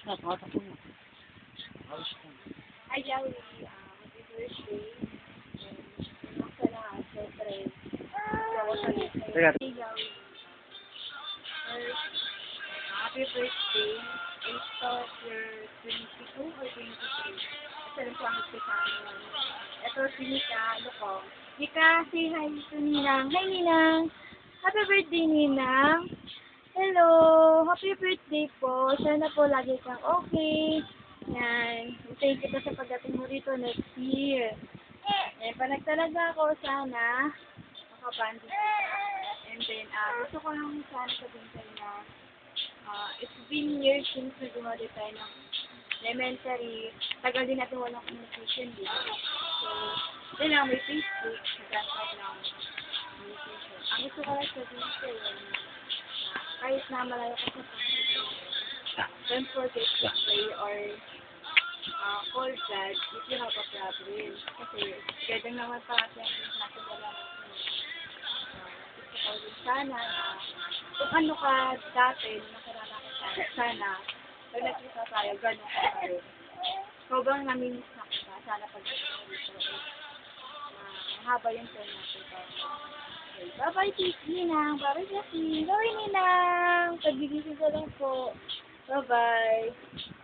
na, pangatapon na. Ayos na. Hi, Joey. Happy birthday. And sa lahat, syempre. Teka. Hey, Joey. First, happy birthday. Ito, you're 22 or 23? Kasi lang siya magkasama. Ito, si Nika. Ano ko? Nika, say hi to Ninang. Hi, Ninang. Happy birthday, Ninang. Hello. Happy birthday po. Sana po lagi kang okay. Yan. Thank you sa pagdating mo rito next year. Eh, panagtalaga ako, sana makabandit kita. And then, gusto ko lang sana sabihin sa'yo na it's been years since nag-umali tayo ng elementary. Tagal din natin walang communication din. So, yun lang, may Facebook. Nag-answer lang communication. Ang gusto ko lang sabihin sa'yo na kahit na malayo ka sa panginoon, don't forget to pray or call God if you have a problem. Kasi gandang naman pa kasi ang natin wala gusto ko rin sana na kung ano ka dati nung nakilala ko sana pag nagkita tayo, gano'n ka pa rin. Sobrang namimiss na kita. Sana pag mahaba yung turn natin. Okay. Bye-bye, Ninang. Bye-bye, Jessie. Bye, Ninang. Pag-gigising ko lang po. Bye-bye.